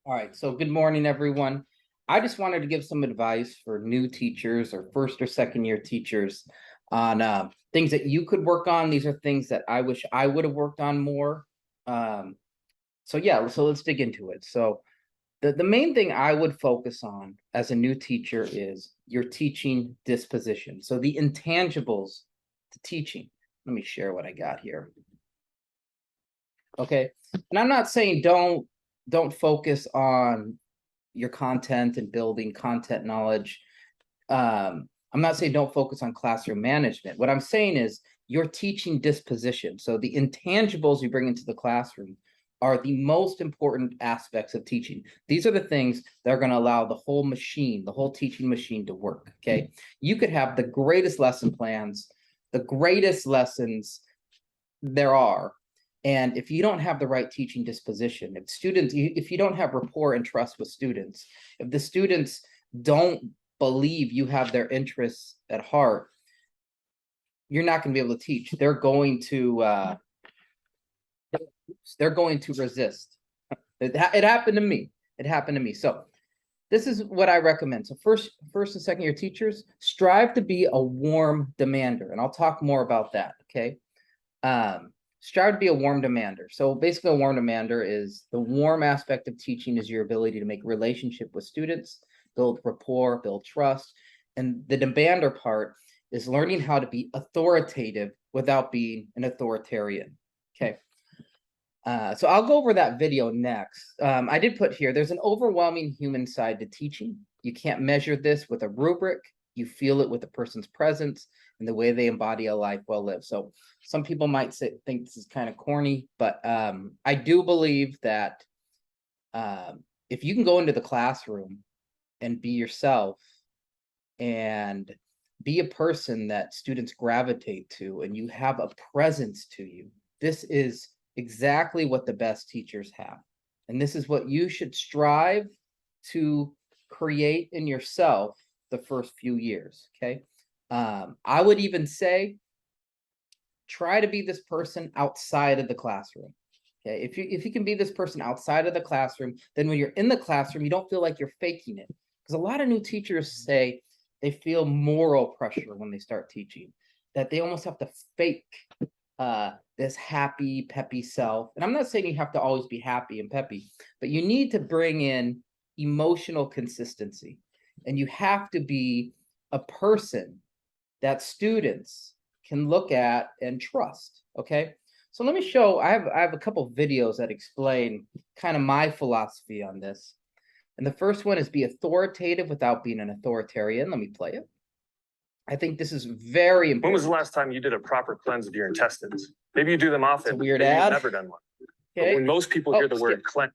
All right, so good morning, everyone. I just wanted to give some advice for new teachers or first or second year teachers on things that you could work on. These are things that I wish I would have worked on more. Um, so let's dig into it. So the main thing I would focus on as a new teacher is your teaching disposition. So the intangibles to teaching. Let me share what I got here. Okay, and I'm not saying don't focus on your content and building content knowledge. I'm not saying don't focus on classroom management. What I'm saying is your teaching disposition. So the intangibles you bring into the classroom are the most important aspects of teaching. These are the things that are going to allow the whole machine, the whole teaching machine to work. Okay. You could have the greatest lesson plans, the greatest lessons there are. And if you don't have the right teaching disposition, if you don't have rapport and trust with students, if the students don't believe you have their interests at heart, you're not going to be able to teach. They're going to resist. It happened to me. It happened to me. So this is what I recommend. So first and second year teachers, strive to be a warm demander. And I'll talk more about that. Okay. Strive to be a warm demander. So basically a warm demander is the warm aspect of teaching is your ability to make relationship with students, build rapport, build trust. And the demander part is learning how to be authoritative without being an authoritarian. Okay. So I'll go over that video next. I did put here, there's an overwhelming human side to teaching. You can't measure this with a rubric. You feel it with a person's presence and the way they embody a life well lived. So some people might think this is kind of corny, but I do believe that if you can go into the classroom and be yourself and be a person that students gravitate to, and you have a presence to you, this is exactly what the best teachers have. And this is what you should strive to create in yourself the first few years. Okay. I would even say try to be this person outside of the classroom. Okay. If you can be this person outside of the classroom, then when you're in the classroom, you don't feel like you're faking it. Because a lot of new teachers say they feel moral pressure when they start teaching, that they almost have to fake this happy, peppy self. And I'm not saying you have to always be happy and peppy, but you need to bring in emotional consistency. And you have to be a person that students can look at and trust. Okay. So let me show, I have a couple of videos that explain kind of my philosophy on this. And the first one is be authoritative without being an authoritarian. Let me play it. I think this is very important. When was the last time you did a proper cleanse of your intestines? Maybe you do them often. It's a weird maybe ad. You've never done one. Okay. But when most people hear the word cleanse.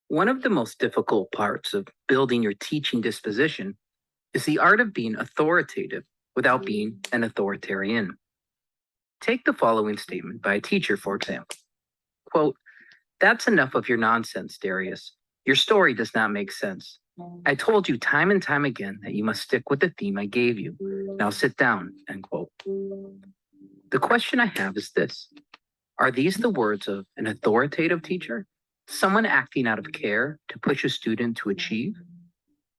One of the most difficult parts of building your teaching disposition is the art of being authoritative without being an authoritarian. Take the following statement by a teacher, for example. Quote, "That's enough of your nonsense, Darius. Your story does not make sense. I told you time and time again that you must stick with the theme I gave you. Now sit down," end quote. The question I have is this: are these the words of an authoritative teacher? Someone acting out of care to push a student to achieve?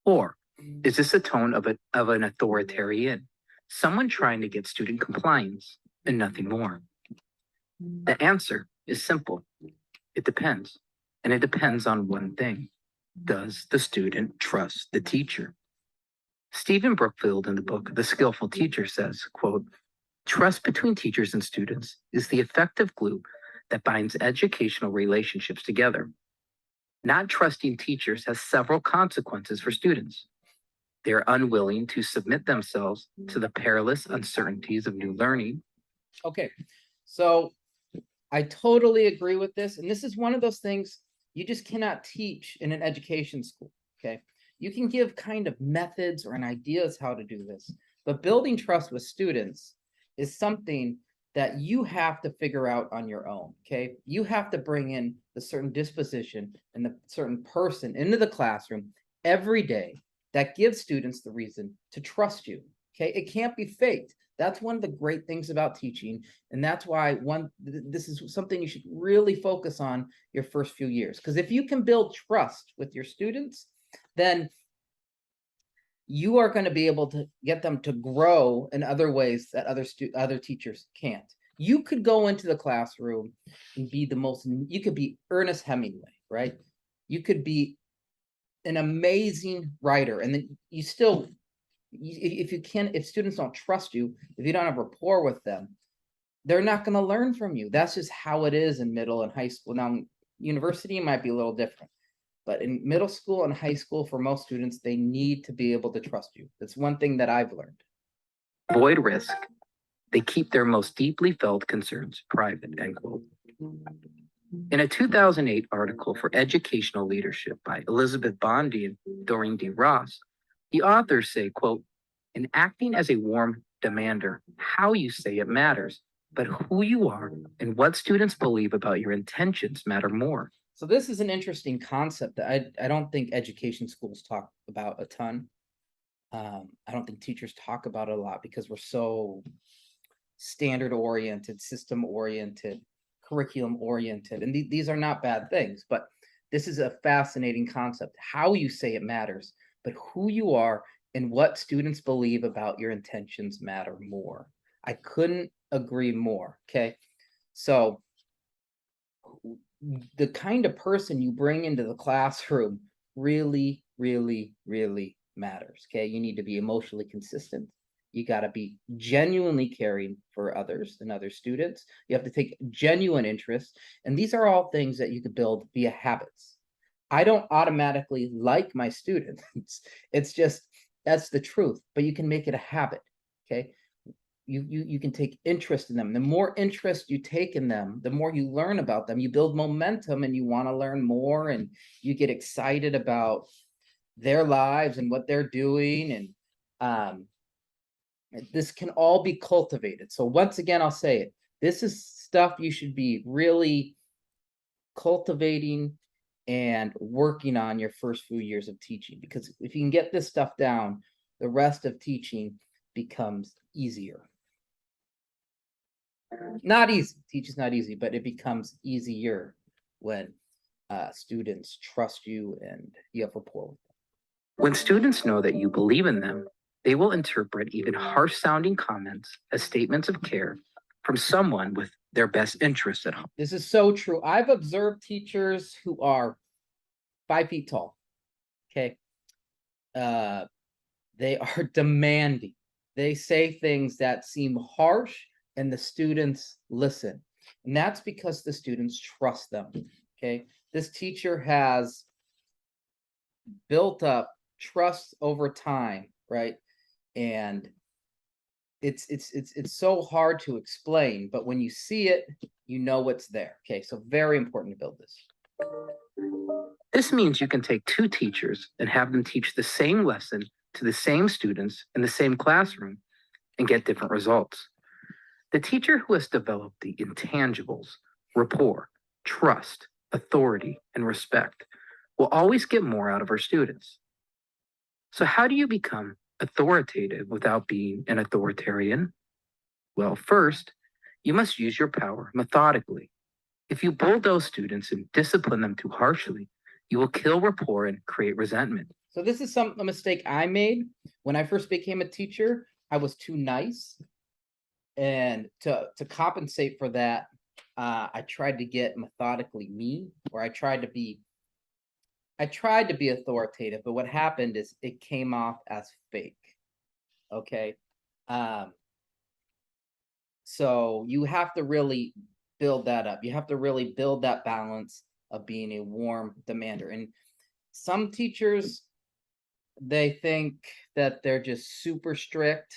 Or is this a tone of an authoritarian? Someone trying to get student compliance and nothing more? The answer is simple. It depends. And it depends on one thing. Does the student trust the teacher? Stephen Brookfield in the book The Skillful Teacher says, quote, "Trust between teachers and students is the effective glue that binds educational relationships together. Not trusting teachers has several consequences for students. They're unwilling to submit themselves to the perilous uncertainties of new learning." Okay, so I totally agree with this. And this is one of those things you just cannot teach in an education school. Okay, you can give kind of methods or an ideas how to do this, but building trust with students is something that you have to figure out on your own. Okay, you have to bring in the certain disposition and the certain person into the classroom every day that gives students the reason to trust you. Okay, it can't be faked. That's one of the great things about teaching. And that's why this is something you should really focus on your first few years. Because if you can build trust with your students, then you are going to be able to get them to grow in other ways that other teachers can't. You could go into the classroom and be you could be Ernest Hemingway, right? You could be an amazing writer, and then if students don't trust you, if you don't have rapport with them, they're not going to learn from you. That's just how it is in middle and high school. Now, university might be a little different. But in middle school and high school, for most students, they need to be able to trust you. That's one thing that I've learned. Avoid risk. They keep their most deeply felt concerns private, end quote. In a 2008 article for Educational Leadership by Elizabeth Bondi and Doreen D. Ross, the authors say, quote, in acting as a warm demander, how you say it matters, but who you are and what students believe about your intentions matter more. So this is an interesting concept that I don't think education schools talk about a ton. I don't think teachers talk about it a lot because we're so standard oriented, system oriented, curriculum oriented, and these are not bad things, but this is a fascinating concept. How you say it matters, but who you are and what students believe about your intentions matter more. I couldn't agree more. Okay, so the kind of person you bring into the classroom really, really, really matters. Okay, you need to be emotionally consistent. You got to be genuinely caring for others and other students. You have to take genuine interest. And these are all things that you could build via habits. I don't automatically like my students. It's just, that's the truth, but you can make it a habit. Okay. You can take interest in them. The more interest you take in them, the more you learn about them. You build momentum and you want to learn more, and you get excited about their lives and what they're doing. And this can all be cultivated. So once again, I'll say it. This is stuff you should be really cultivating and working on your first few years of teaching, because if you can get this stuff down, the rest of teaching becomes easier. Not easy. Teaching's not easy, but it becomes easier when students trust you and you have rapport with them. When students know that you believe in them, they will interpret even harsh-sounding comments as statements of care from someone with their best interests at heart. This is so true. I've observed teachers who are 5 feet tall. Okay. They are demanding. They say things that seem harsh, and the students listen. And that's because the students trust them. Okay. This teacher has built up trust over time, right? And it's so hard to explain, but when you see it, you know what's there. Okay, so very important to build this. This means you can take 2 teachers and have them teach the same lesson to the same students in the same classroom and get different results. The teacher who has developed the intangibles, rapport, trust, authority, and respect will always get more out of her students. So how do you become authoritative without being an authoritarian? Well, first, you must use your power methodically. If you bulldoze students and discipline them too harshly, you will kill rapport and create resentment. So this is a mistake I made when I first became a teacher. I was too nice, and to compensate for that, I tried to get methodically mean, or I tried to be authoritative, but what happened is it came off as fake. Okay. So you have to really build that up. You have to really build that balance of being a warm demander. And some teachers, they think that they're just super strict,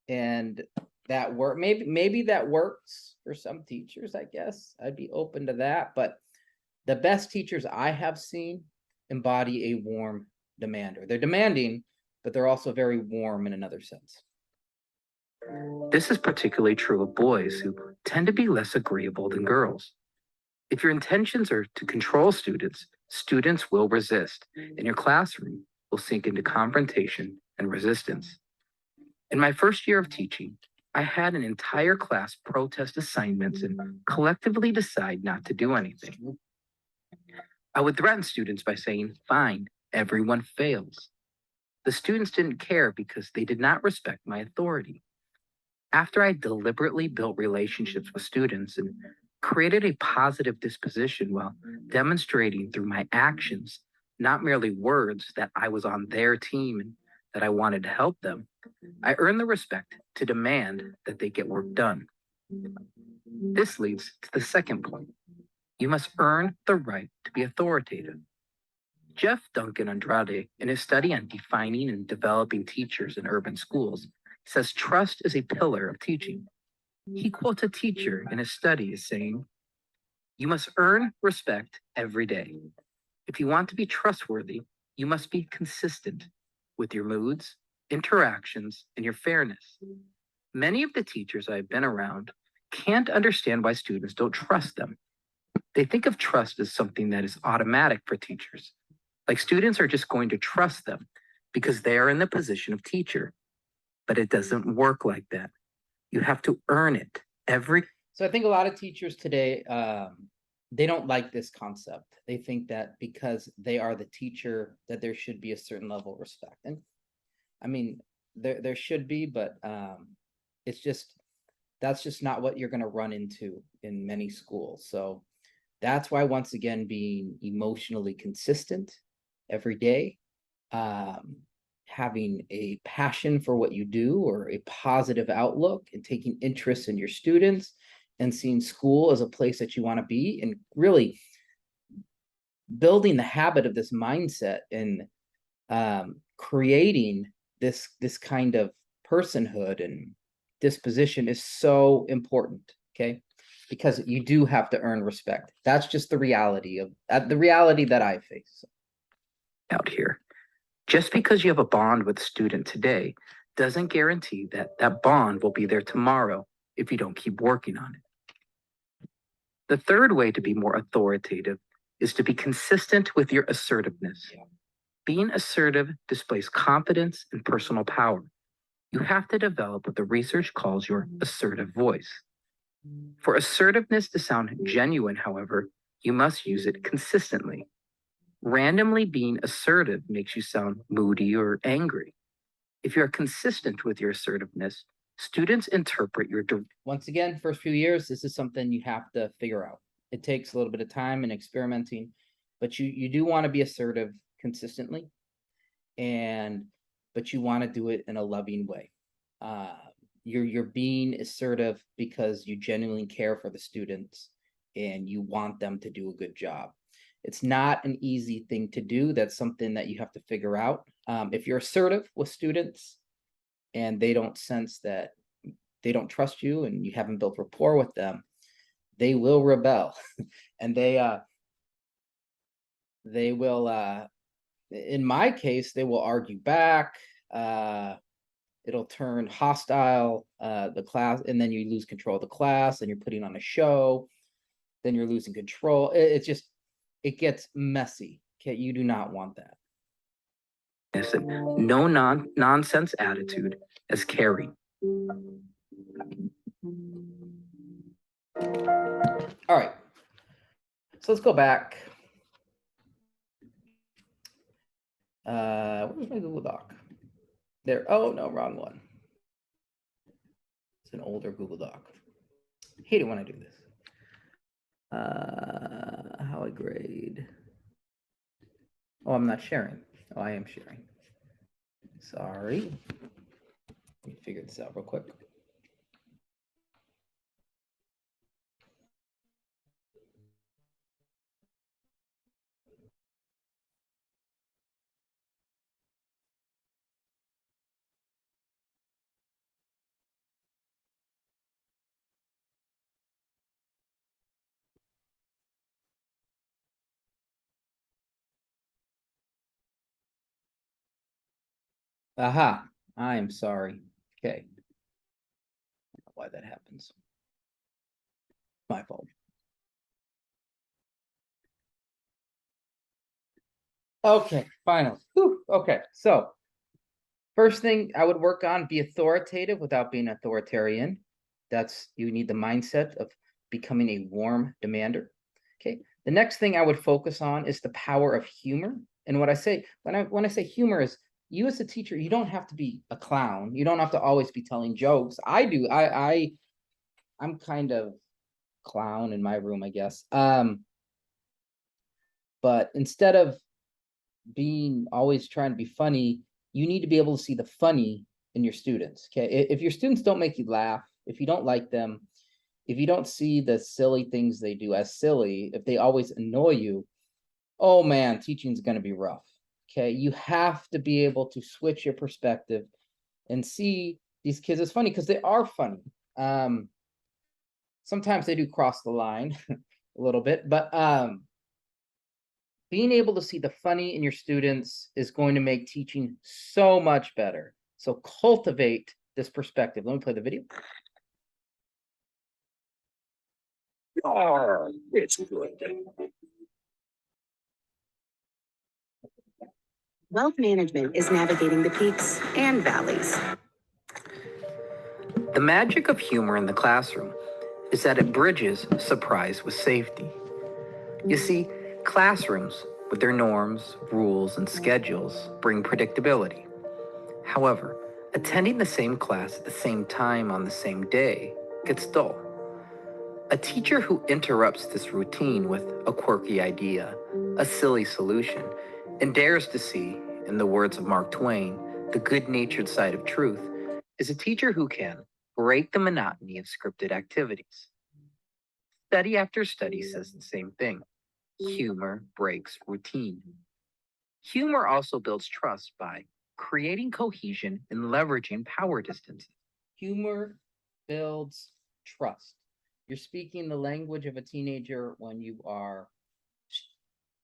and that work. Maybe that works for some teachers, I guess. I'd be open to that. But the best teachers I have seen embody a warm demander. They're demanding, but they're also very warm in another sense. This is particularly true of boys who tend to be less agreeable than girls. If your intentions are to control students, students will resist, and your classroom will sink into confrontation and resistance. In my first year of teaching, I had an entire class protest assignments and collectively decide not to do anything. I would threaten students by saying, fine, everyone fails. The students didn't care because they did not respect my authority. After I deliberately built relationships with students and created a positive disposition while demonstrating through my actions, not merely words, that I was on their team and that I wanted to help them, I earned the respect to demand that they get work done. This leads to the second point. You must earn the right to be authoritative. Jeff Duncan Andrade, in his study on defining and developing teachers in urban schools, says trust is a pillar of teaching. He quotes a teacher in his study as saying, "You must earn respect every day. If you want to be trustworthy, you must be consistent with your moods, interactions, and your fairness." Many of the teachers I've been around can't understand why students don't trust them. They think of trust as something that is automatic for teachers. Like students are just going to trust them because they are in the position of teacher. But it doesn't work like that. You have to earn it every. So I think a lot of teachers today, they don't like this concept. They think that because they are the teacher, that there should be a certain level of respect. And I mean, there should be, but it's just, that's just not what you're going to run into in many schools. So that's why, once again, being emotionally consistent every day, having a passion for what you do or a positive outlook and taking interest in your students and seeing school as a place that you want to be, and really building the habit of this mindset and creating this kind of personhood and disposition is so important. Okay, because you do have to earn respect. That's just the reality of the reality that I face out here. Just because you have a bond with a student today doesn't guarantee that that bond will be there tomorrow if you don't keep working on it. The third way to be more authoritative is to be consistent with your assertiveness. Yeah. Being assertive displays confidence and personal power. You have to develop what the research calls your assertive voice. For assertiveness to sound genuine, however, you must use it consistently. Randomly being assertive makes you sound moody or angry. If you're consistent with your assertiveness, students interpret your. Once again, first few years, this is something you have to figure out. It takes a little bit of time and experimenting, but you do want to be assertive consistently, but you want to do it in a loving way. You're being assertive because you genuinely care for the students and you want them to do a good job. It's not an easy thing to do. That's something that you have to figure out. If you're assertive with students and they don't sense that they don't trust you and you haven't built rapport with them, they will rebel. And they will, in my case, they will argue back. It'll turn hostile, the class, and then you lose control of the class and you're putting on a show. Then you're losing control. It gets messy. Okay, you do not want that. No nonsense attitude as caring. All right. So let's go back. Where's my Google Doc? There. Oh no, wrong one. It's an older Google Doc. I hate it when I do this. How I grade. Oh, I'm not sharing. Oh, I am sharing. Sorry. Let me figure this out real quick. Aha, I am sorry. Okay. I don't know why that happens. My fault. Okay, finally. Whew. Okay, so First thing I would work on, be authoritative without being authoritarian. You need the mindset of becoming a warm demander. Okay. The next thing I would focus on is the power of humor. And what I say, when I say humor is, you as a teacher, you don't have to be a clown. You don't have to always be telling jokes. I do. I'm kind of clown in my room, I guess. But instead of being always trying to be funny, you need to be able to see the funny in your students. Okay. If your students don't make you laugh, if you don't like them, if you don't see the silly things they do as silly, if they always annoy you, oh man, teaching is going to be rough. Okay. You have to be able to switch your perspective and see these kids as funny, because they are funny. Sometimes they do cross the line a little bit, but being able to see the funny in your students is going to make teaching so much better. So cultivate this perspective. Let me play the video. Oh, it's good. Wealth management is navigating the peaks and valleys. The magic of humor in the classroom is that it bridges surprise with safety. You see, classrooms, with their norms, rules, and schedules, bring predictability. However, attending the same class at the same time on the same day gets dull. A teacher who interrupts this routine with a quirky idea, a silly solution, and dares to see, in the words of Mark Twain, the good-natured side of truth, is a teacher who can break the monotony of scripted activities. Study after study says the same thing. Humor breaks routine. Humor also builds trust by creating cohesion and leveraging power distances. Humor builds trust. You're speaking the language of a teenager when you are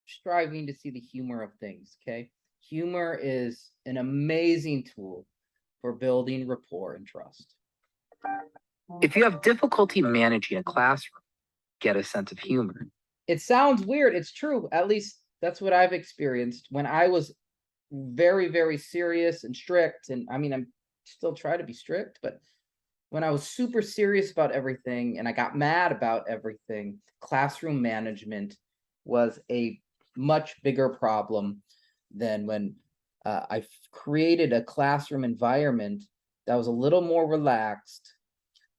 striving to see the humor of things, okay? Humor is an amazing tool for building rapport and trust. If you have difficulty managing a classroom, get a sense of humor. It sounds weird. It's true. At least that's what I've experienced when I was very, very serious and strict. And I mean, I'm still trying to be strict, but when I was super serious about everything and I got mad about everything, classroom management was a much bigger problem than when I created a classroom environment that was a little more relaxed,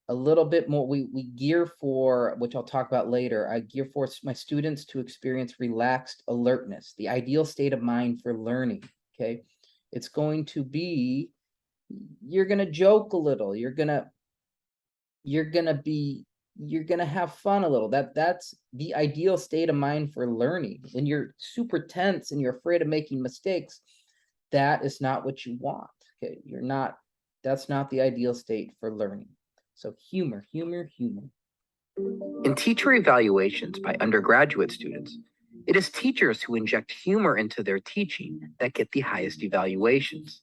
a little bit more, we gear for, which I'll talk about later, I gear for my students to experience relaxed alertness, the ideal state of mind for learning, okay? It's going to be, you're gonna joke a little, you're gonna have fun a little. That's the ideal state of mind for learning. When you're super tense and you're afraid of making mistakes, that is not what you want, okay? That's not the ideal state for learning. So humor. In teacher evaluations by undergraduate students, it is teachers who inject humor into their teaching that get the highest evaluations.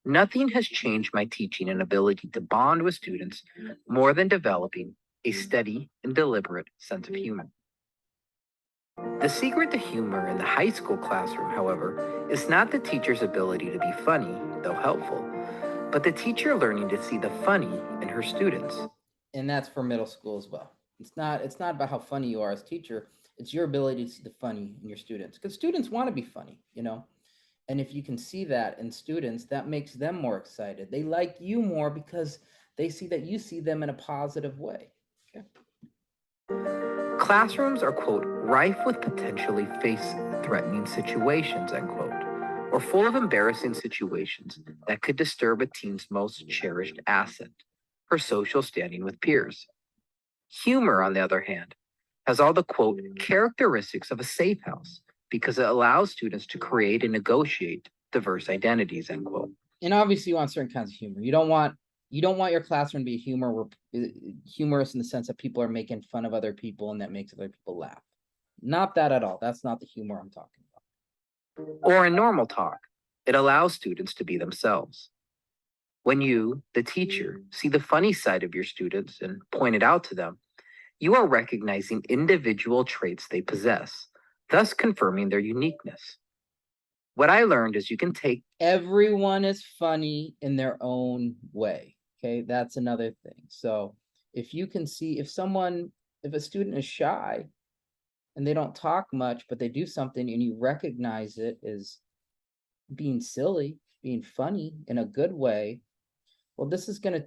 Nothing has changed my teaching and ability to bond with students more than developing a steady and deliberate sense of humor. The secret to humor in the high school classroom, however, is not the teacher's ability to be funny, though helpful, but the teacher learning to see the funny in her students. And that's for middle school as well. It's not about how funny you are as a teacher. It's your ability to see the funny in your students, because students want to be funny, you know? And if you can see that in students, that makes them more excited. They like you more because they see that you see them in a positive way. Okay. Classrooms are, quote, rife with potentially face-threatening situations, end quote, or full of embarrassing situations that could disturb a teen's most cherished asset, her social standing with peers. Humor, on the other hand, has all the, quote, characteristics of a safe house because it allows students to create and negotiate diverse identities, end quote. And obviously you want certain kinds of humor. You don't want your classroom to be humorous in the sense that people are making fun of other people and that makes other people laugh. Not that at all. That's not the humor I'm talking about. Or in normal talk, it allows students to be themselves. When you, the teacher, see the funny side of your students and point it out to them, you are recognizing individual traits they possess, thus confirming their uniqueness. What I learned is you can take Everyone is funny in their own way. Okay, that's another thing. So if you can see if a student is shy and they don't talk much, but they do something and you recognize it as being silly, being funny in a good way, well, this is gonna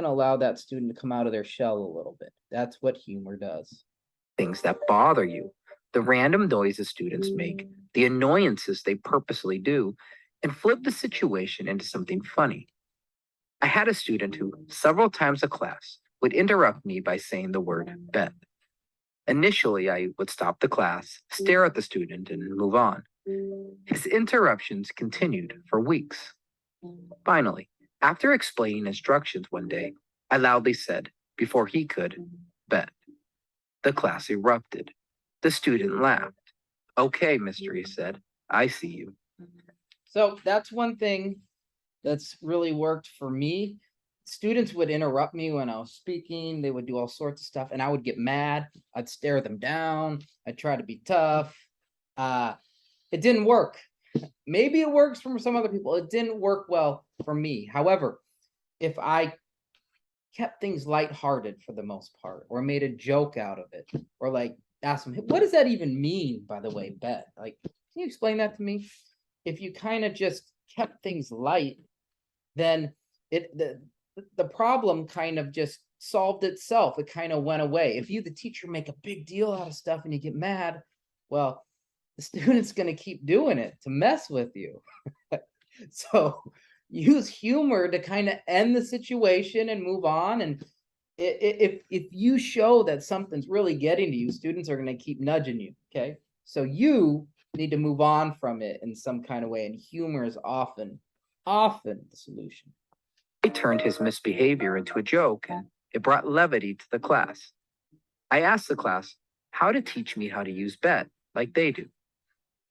allow that student to come out of their shell a little bit. That's what humor does. things that bother you, the random noises students make, the annoyances they purposely do, and flip the situation into something funny. I had a student who, several times a class, would interrupt me by saying the word bet. Initially, I would stop the class, stare at the student, and move on. His interruptions continued for weeks. Finally, after explaining instructions one day, I loudly said, before he could, bet. The class erupted. The student laughed. Okay, mister, he said, I see you. So that's one thing that's really worked for me. Students would interrupt me when I was speaking. They would do all sorts of stuff and I would get mad. I'd stare them down. I'd try to be tough. It didn't work. Maybe it works for some other people. It didn't work well for me. However, if I kept things lighthearted for the most part, or made a joke out of it, or like asked them, what does that even mean, by the way, bet? Like, can you explain that to me? If you kind of just kept things light, then the problem kind of just solved itself. It kind of went away. If you, the teacher, make a big deal out of stuff and you get mad, well, the student's going to keep doing it to mess with you. So use humor to kind of end the situation and move on. And if you show that something's really getting to you, students are going to keep nudging you. Okay, so you need to move on from it in some kind of way, and humor is often the solution. I turned his misbehavior into a joke, and it brought levity to the class. I asked the class how to teach me how to use bet like they do.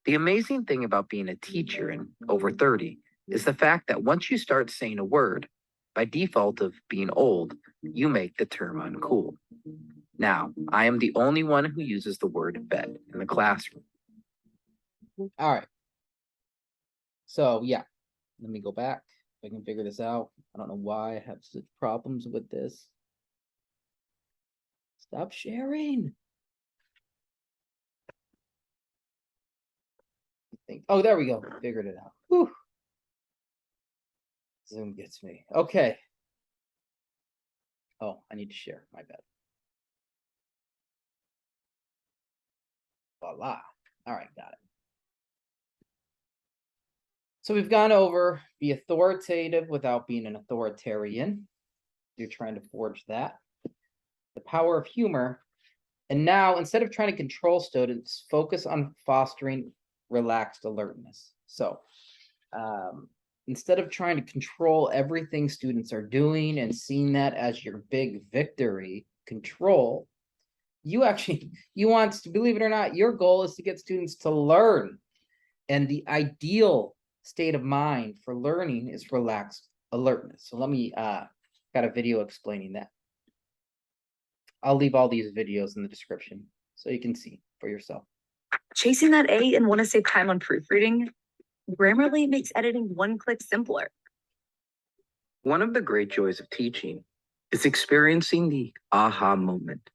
The amazing thing about being a teacher in over 30 is the fact that once you start saying a word, by default of being old, you make the term uncool. Now, I am the only one who uses the word bet in the classroom. All right. So yeah, let me go back. If I can figure this out. I don't know why I have such problems with this. Stop sharing. Oh, there we go. Figured it out. Whew. Zoom gets me. Okay. Oh, I need to share. My bad. Voila. All right, got it. So we've gone over be authoritative without being an authoritarian. You're trying to forge that. The power of humor. And now, instead of trying to control students, focus on fostering relaxed alertness. So instead of trying to control everything students are doing and seeing that as your big victory, control, you want to, believe it or not, your goal is to get students to learn. And the ideal state of mind for learning is relaxed alertness. So let me, got a video explaining that. I'll leave all these videos in the description so you can see for yourself. Chasing that A and want to save time on proofreading? Grammarly makes editing one click simpler. One of the great joys of teaching is experiencing the aha moment,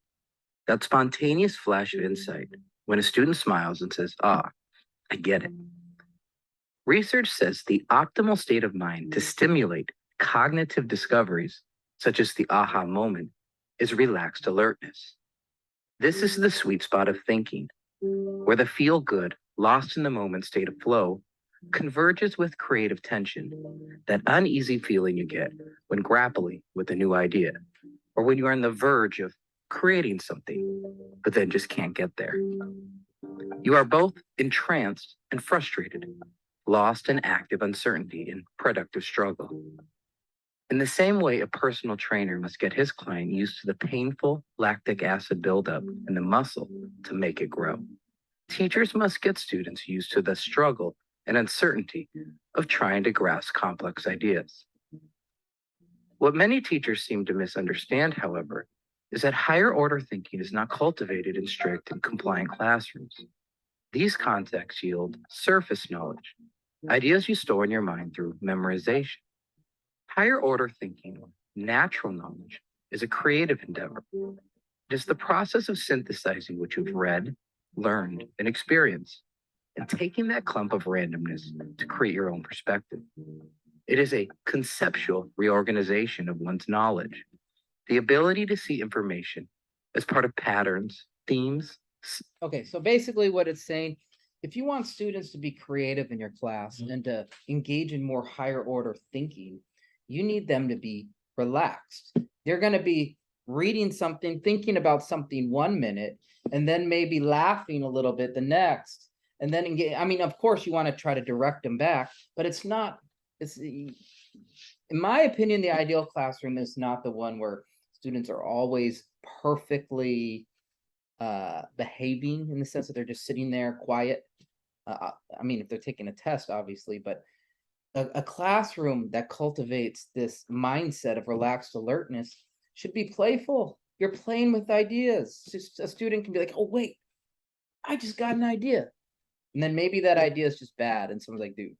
that spontaneous flash of insight when a student smiles and says, ah, I get it. Research says the optimal state of mind to stimulate cognitive discoveries, such as the aha moment, is relaxed alertness. This is the sweet spot of thinking, where the feel-good, lost in the moment state of flow converges with creative tension, that uneasy feeling you get when grappling with a new idea, or when you're on the verge of creating something, but then just can't get there. You are both entranced and frustrated, lost in active uncertainty and productive struggle. In the same way, a personal trainer must get his client used to the painful lactic acid buildup in the muscle to make it grow. Teachers must get students used to the struggle and uncertainty of trying to grasp complex ideas. What many teachers seem to misunderstand, however, is that higher order thinking is not cultivated in strict and compliant classrooms. These contexts yield surface knowledge, ideas you store in your mind through memorization. Higher order thinking, or natural knowledge, is a creative endeavor. It is the process of synthesizing what you've read, learned, and experienced, and taking that clump of randomness to create your own perspective. It is a conceptual reorganization of one's knowledge, the ability to see information as part of patterns, themes. Okay, so basically what it's saying, if you want students to be creative in your class and to engage in more higher order thinking, you need them to be relaxed. They're going to be reading something, thinking about something 1 minute, and then maybe laughing a little bit the next. And then I mean, of course, you want to try to direct them back, but it's not, in my opinion, the ideal classroom is not the one where students are always perfectly behaving, in the sense that they're just sitting there quiet. I mean, if they're taking a test, obviously, but a classroom that cultivates this mindset of relaxed alertness should be playful. You're playing with ideas. Just a student can be like, oh, wait, I just got an idea. And then maybe that idea is just bad. And someone's like, dude,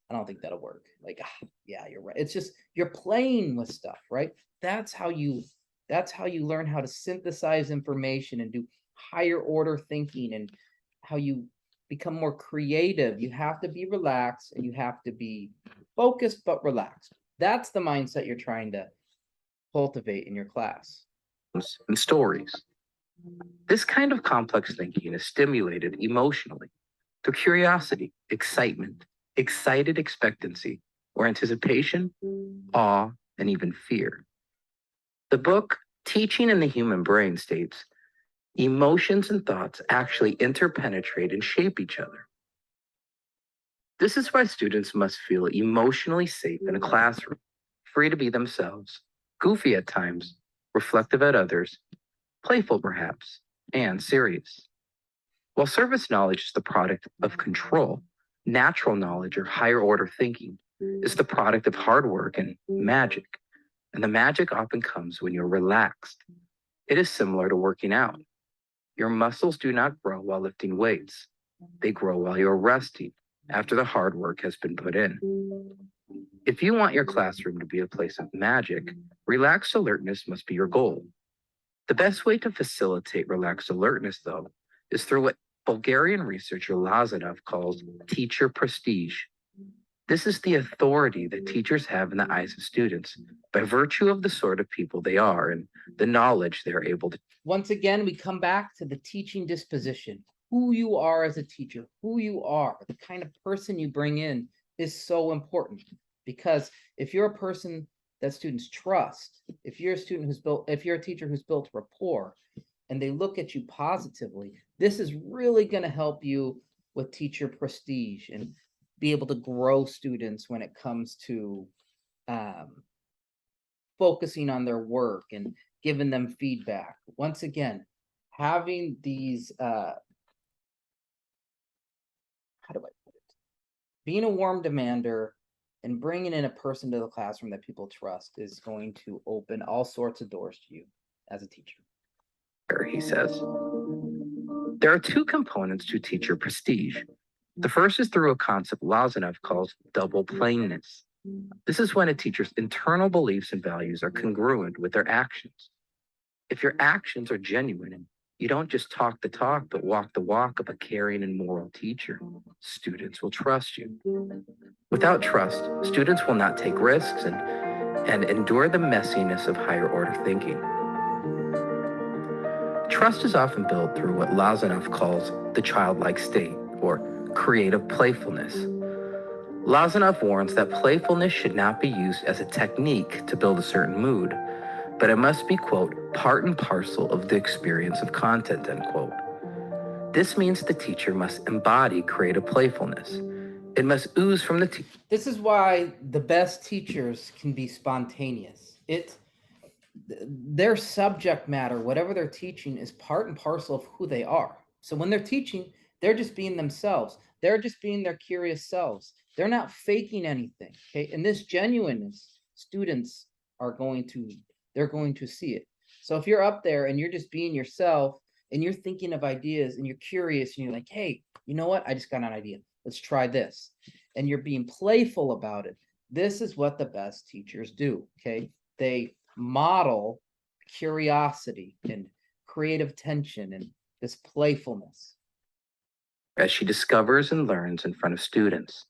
I don't think that'll work. Like, yeah, you're right. It's just, you're playing with stuff, right? That's how you learn how to synthesize information and do higher order thinking, and how you become more creative. You have to be relaxed, and you have to be focused, but relaxed. That's the mindset you're trying to cultivate in your class. And stories. This kind of complex thinking is stimulated emotionally through curiosity, excitement, excited expectancy, or anticipation, awe, and even fear. The book Teaching in the Human Brain states, emotions and thoughts actually interpenetrate and shape each other. This is why students must feel emotionally safe in a classroom, free to be themselves, goofy at times, reflective at others, playful perhaps, and serious. While service knowledge is the product of control, natural knowledge or higher order thinking is the product of hard work and magic. And the magic often comes when you're relaxed. It is similar to working out. Your muscles do not grow while lifting weights. They grow while you're resting after the hard work has been put in. If you want your classroom to be a place of magic, relaxed alertness must be your goal. The best way to facilitate relaxed alertness, though, is through what Bulgarian researcher Lazarov calls teacher prestige. This is the authority that teachers have in the eyes of students by virtue of the sort of people they are and the knowledge they are able to. Once again, we come back to the teaching disposition. Who you are as a teacher, who you are, the kind of person you bring in is so important. Because if you're a person that students trust, if you're a teacher who's built rapport, and they look at you positively, this is really going to help you with teacher prestige and be able to grow students when it comes to focusing on their work and giving them feedback. Once again, having these, how do I put it? Being a warm demander and bringing in a person to the classroom that people trust is going to open all sorts of doors to you as a teacher. He says, there are two components to teacher prestige. The first is through a concept Lazarov calls double plainness. This is when a teacher's internal beliefs and values are congruent with their actions. If your actions are genuine and you don't just talk the talk, but walk the walk of a caring and moral teacher, students will trust you. Without trust, students will not take risks and endure the messiness of higher order thinking. Trust is often built through what Lazarov calls the childlike state, or creative playfulness. Lazarov warns that playfulness should not be used as a technique to build a certain mood, but it must be, quote, part and parcel of the experience of content, end quote. This means the teacher must embody creative playfulness. It must ooze from the teacher. This is why the best teachers can be spontaneous. Their subject matter, whatever they're teaching, is part and parcel of who they are. So when they're teaching, they're just being themselves. They're just being their curious selves. They're not faking anything. Okay. And this genuineness, students are going to see it. So if you're up there and you're just being yourself and you're thinking of ideas and you're curious and you're like, hey, you know what? I just got an idea. Let's try this. and you're being playful about it, this is what the best teachers do, okay? They model curiosity and creative tension and this playfulness. As she discovers and learns in front of students,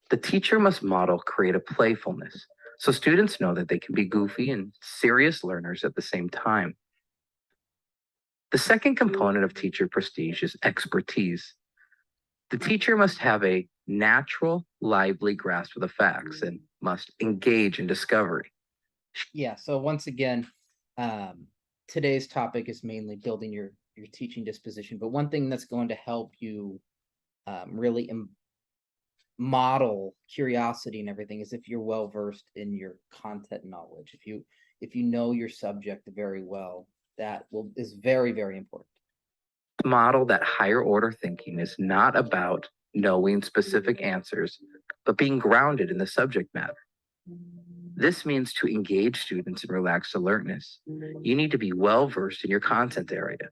the teacher must model creative playfulness so students know that they can be goofy and serious learners at the same time. The second component of teacher prestige is expertise. The teacher must have a natural, lively grasp of the facts and must engage in discovery. Yeah, so once again, today's topic is mainly building your teaching disposition, but one thing that's going to help you really model curiosity and everything is if you're well versed in your content knowledge. If you know your subject very well, that is very, very important. To model that higher order thinking is not about knowing specific answers, but being grounded in the subject matter. This means to engage students in relaxed alertness, you need to be well versed in your content area.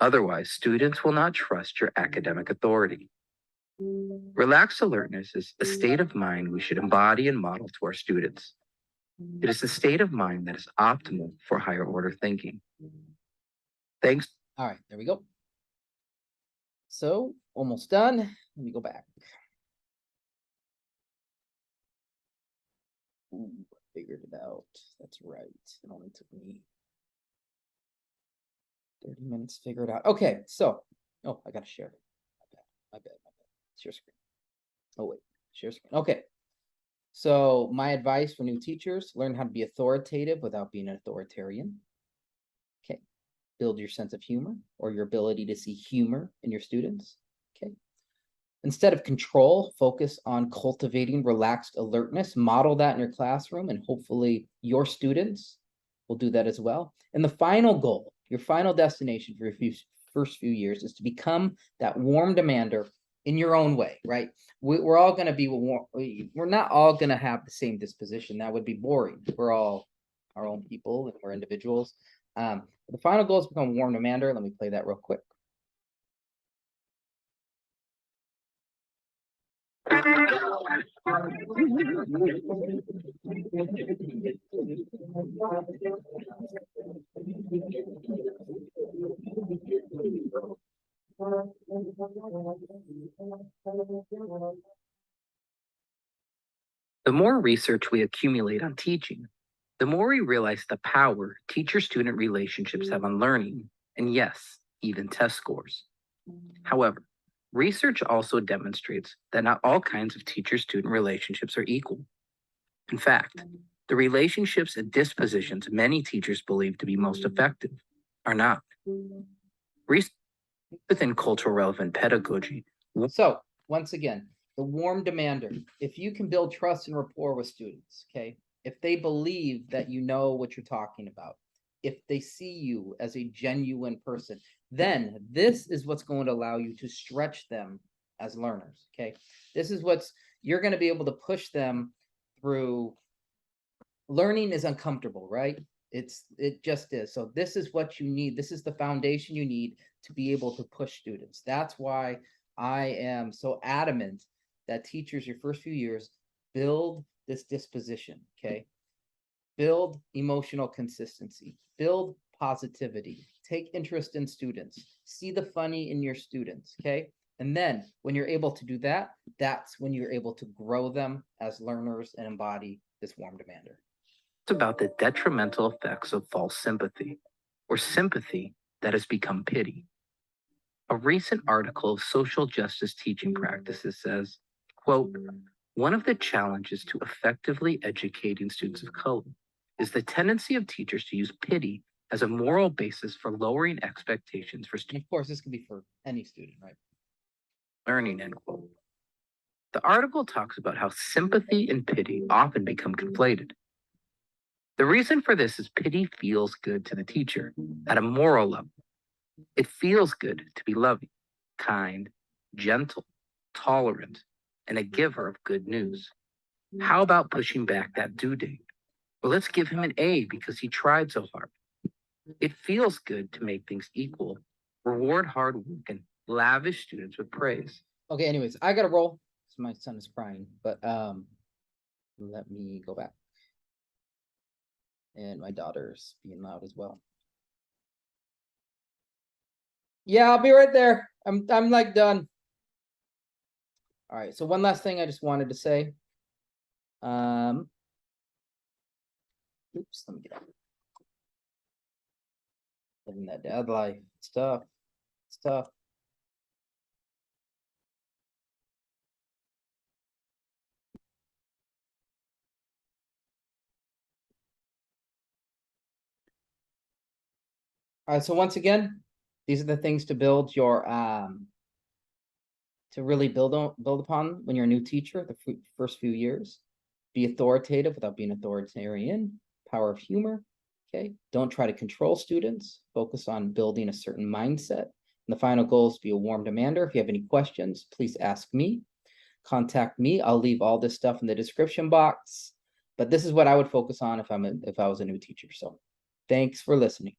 Otherwise, students will not trust your academic authority. Relaxed alertness is a state of mind we should embody and model to our students. It is a state of mind that is optimal for higher order thinking. Thanks. All right, there we go. So almost done. Let me go back. Ooh, I figured it out. That's right. It only took me 30 minutes to figure it out. Okay, so, oh, I gotta share it. My bad. Share screen. Oh, wait, share screen. Okay. So my advice for new teachers, learn how to be authoritative without being an authoritarian. Okay. Build your sense of humor or your ability to see humor in your students. Okay. Instead of control, focus on cultivating relaxed alertness. Model that in your classroom, and hopefully your students will do that as well. And the final goal, your final destination for your first few years is to become that warm demander in your own way, right? We're all going to be warm. We're not all going to have the same disposition. That would be boring. We're all our own people and we're individuals. The final goal is to become a warm demander. Let me play that real quick. The more research we accumulate on teaching, the more we realize the power teacher-student relationships have on learning, and yes, even test scores. However, research also demonstrates that not all kinds of teacher-student relationships are equal. In fact, the relationships and dispositions many teachers believe to be most effective are not. Research within cultural relevant pedagogy. So once again, the warm demander, if you can build trust and rapport with students, okay, if they believe that you know what you're talking about, if they see you as a genuine person, then this is what's going to allow you to stretch them as learners, okay? This is you're going to be able to push them through. Learning is uncomfortable, right? It just is. So this is what you need. This is the foundation you need to be able to push students. That's why I am so adamant that teachers, your first few years, build this disposition, okay? Build emotional consistency, build positivity, take interest in students, see the funny in your students, okay? And then when you're able to do that, that's when you're able to grow them as learners and embody this warm demander. It's about the detrimental effects of false sympathy, or sympathy that has become pity. A recent article of social justice teaching practices says, quote, one of the challenges to effectively educating students of color is the tendency of teachers to use pity as a moral basis for lowering expectations for students. Of course, this can be for any student, right? Learning, end quote. The article talks about how sympathy and pity often become conflated. The reason for this is pity feels good to the teacher at a moral level. It feels good to be loving, kind, gentle, tolerant, and a giver of good news. How about pushing back that due date? Well, let's give him an A because he tried so hard. It feels good to make things equal, reward hard work, and lavish students with praise. Okay, anyways, I gotta roll. My son is crying, but let me go back. And my daughter's being loud as well. Yeah, I'll be right there. I'm like done. All right, so one last thing I just wanted to say. Oops, let me get out. Living that dad life. It's tough. It's tough. All right, so once again, these are the things to build your to really build upon when you're a new teacher, the first few years. Be authoritative without being authoritarian. Power of humor. Okay, don't try to control students. Focus on building a certain mindset. And the final goal is to be a warm demander. If you have any questions, please ask me. Contact me. I'll leave all this stuff in the description box. But this is what I would focus on if I was a new teacher. So thanks for listening.